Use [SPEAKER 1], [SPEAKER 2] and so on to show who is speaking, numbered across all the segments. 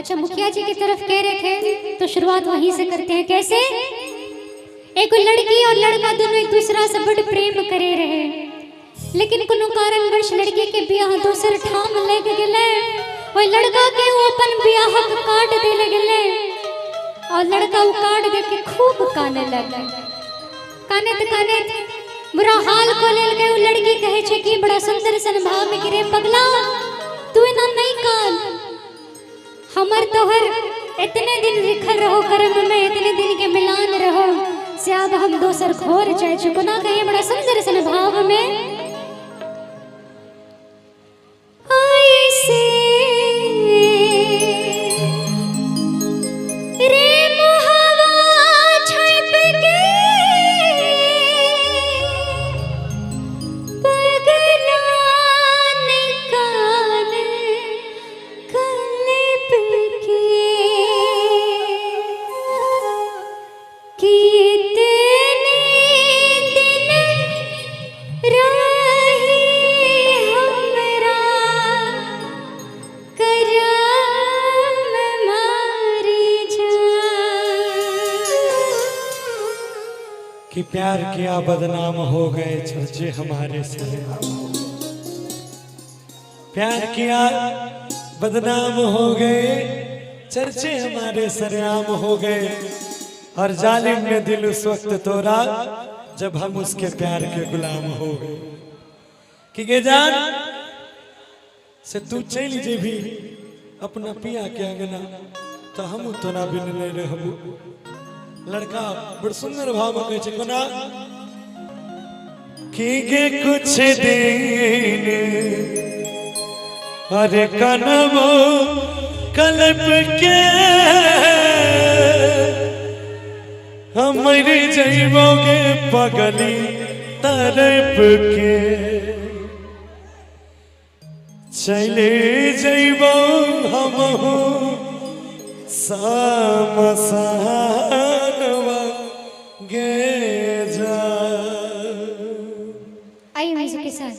[SPEAKER 1] अच्छा, मुखिया जी की तरफ कह रहे थे तो शुरुआत वहीं से करते हैं। कैसे? एक लड़की और लड़का दोनों एक दूसरा से बड़ प्रेम करे रहे, लेकिन कोनो कारणवश लड़की के ब्याह दूसर ठाम ले गेले और लड़का के वो अपन ब्याह काट दे गेले और लड़का वो काट दे के खूब काने लगे। काने बुरा हाल को ले गए। वो लड़की कहे छे कि बड़ा सुंदर सन भाव में गिरे पगला तू ना नहीं कान हमर तोहर इतने दिन लिखल रहो कर्म में, इतने दिन के मिलान रहो से अब हम दोसर घोर जाए चुको ना कहे बड़ा सुंदर सन भाव में
[SPEAKER 2] कि प्यार किया बदनाम हो गए चर्चे हमारे से। प्यार किया बदनाम हो गए चर्चे हमारे सरेआम हो गए। और जालिम ने दिल उस वक्त तोड़ा जब हम उसके प्यार के गुलाम हो गए। कि गे जान से तू चल जे भी अपना पिया के अंगना तो हम तोरा बिन नहीं रहबू। लड़का बड़ सुंदर भाव में कहे कोना कि गे कुछ दिन अरे कनबो कल्प के हमारी जइबोगे पगली तरफ के चले जइबो हम सामसानवा गे जा।
[SPEAKER 1] आइए म्यूजिक के साथ।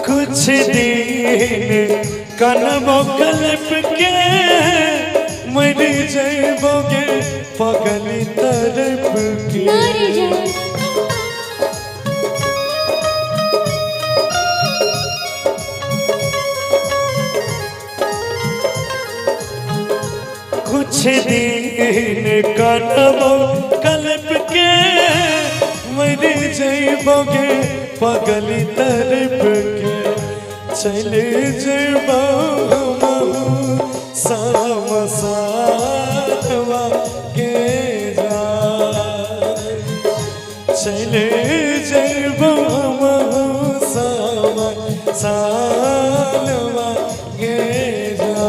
[SPEAKER 2] कुछ दिन कनबो कल्प के मर जइबोगे पगली तरफ के। कुछ दिन कनबो कल्प के मर जइबोगे पगली तरफ के चले जइबो सामसानवा के जा। चले जइबो सामसानवा के जा।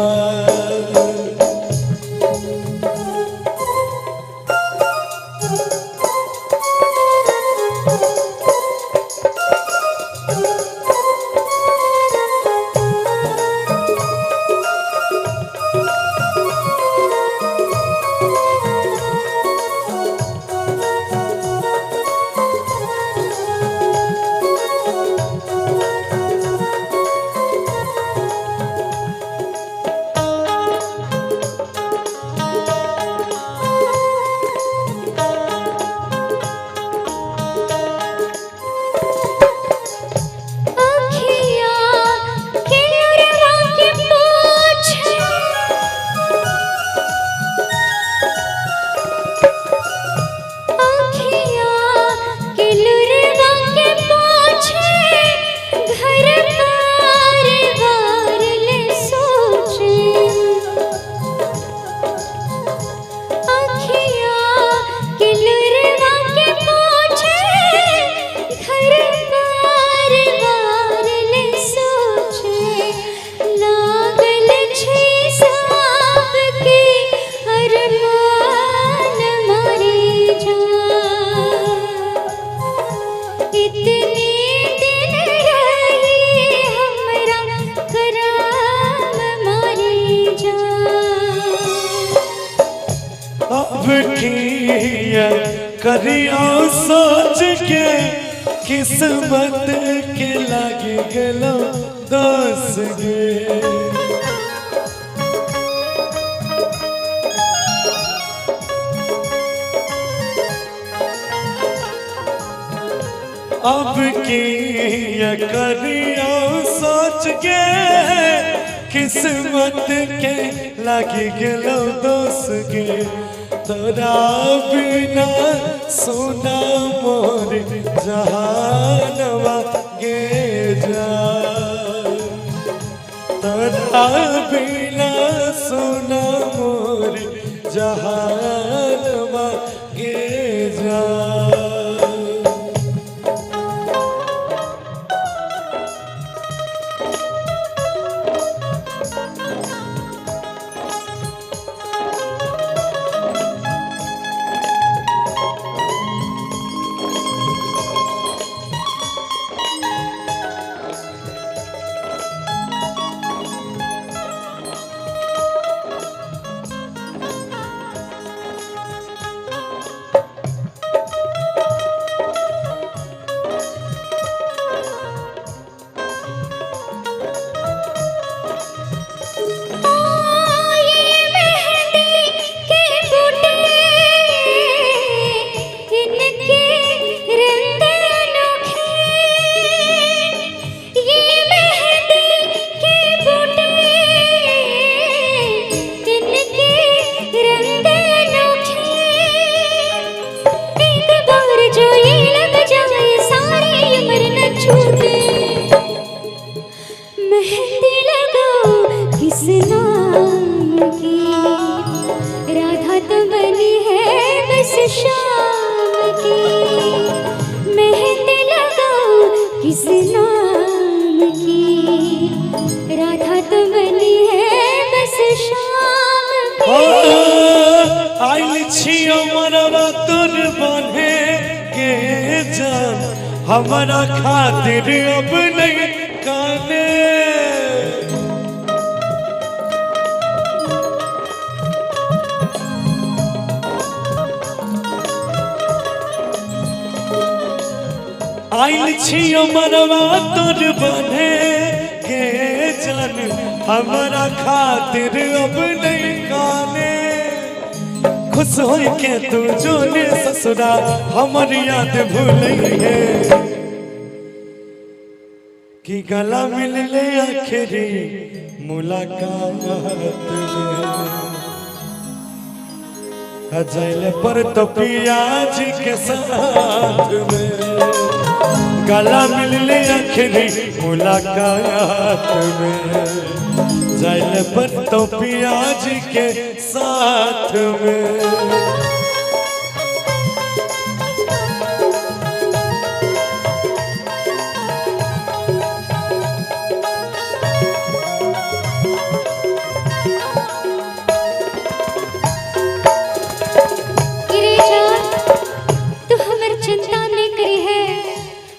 [SPEAKER 2] ये करियो सोच के किस्मत के लागे गलो दोस गे। अब की ये करियो सोच के किस्मत के लागे गलो दोस गे। तोरा बिना सोना मोर जहानवा गे जा। तोरा बिना सोना मोर जहानवा गे जा। हमारा खातिर अब नहीं काने। आइल छियो मरवा तोर बने के जान हमारा खातिर अब नहीं काने। खुश हो के तू जोने ससुरा हमर याद भूल है कि गला मिल ले आखिरी मुलाकात में। अजैल पर तो पियाज के साथ में गला मिल ले आखिरी मुलाकात में। जैल पर तो पियाज के साथ में।
[SPEAKER 1] तू हमर चिंता नहीं करी है,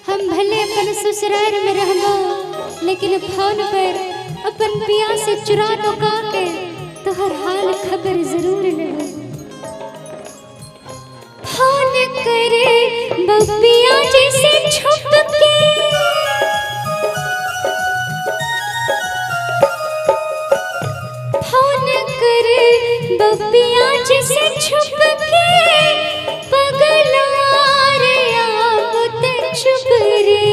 [SPEAKER 1] हम भले अपन ससुराल में रहबो लेकिन फोन पर अपन पिया से चुरा लुका के तोहर हाल खबर जरूर लेबो। फोन करे बबिया जैसे छुप के, फोन करे बबिया जैसे छुप के। पगला रे आप ते चुप रे,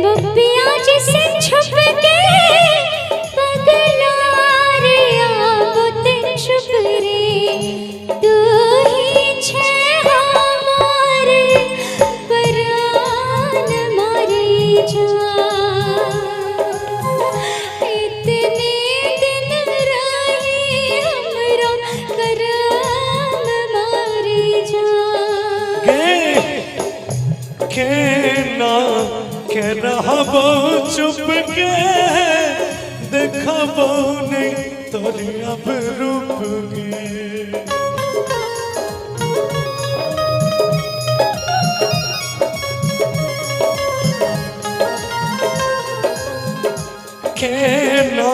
[SPEAKER 1] बबिया जिसे छुप के। पगला रे आप ते छुप रे, तू ही छे हमारे परान मारे जा। इतने दिन रही हमरा कराम मारे जा।
[SPEAKER 2] के ना के रहबो चुप के देखबो नहीं तोरी अब रूप के ना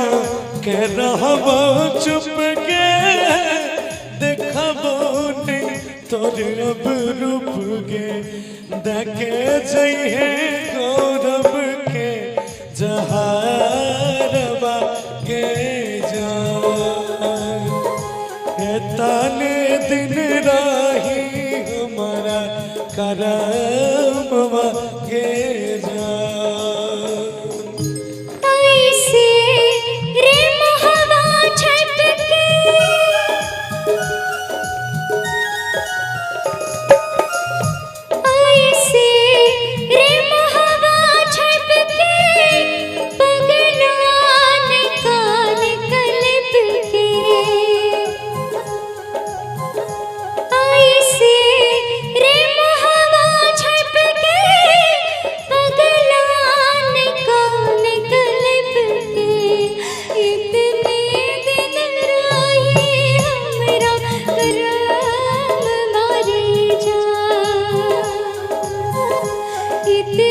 [SPEAKER 2] के रहबो चुप के देखबो नहीं तोर अब रूप गे देखे जइहे गौरव के जहारबा के जान ताने दिन राही हमारा करमवा के जान
[SPEAKER 1] ऐसे रे मोहवा छटके ऐसे रे मोहवा छटके पगला निकाल कलब के ऐसे रे मोहवा छटके पगला निकाल कलब के इतने दिन रही हमरा करम मारे जा इतने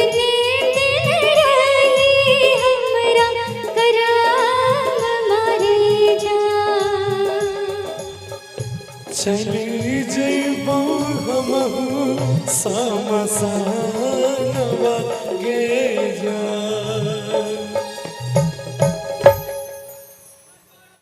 [SPEAKER 1] दिन रही हमरा करम मारे जा
[SPEAKER 2] चली जइबो हमहु समसानवा गे जा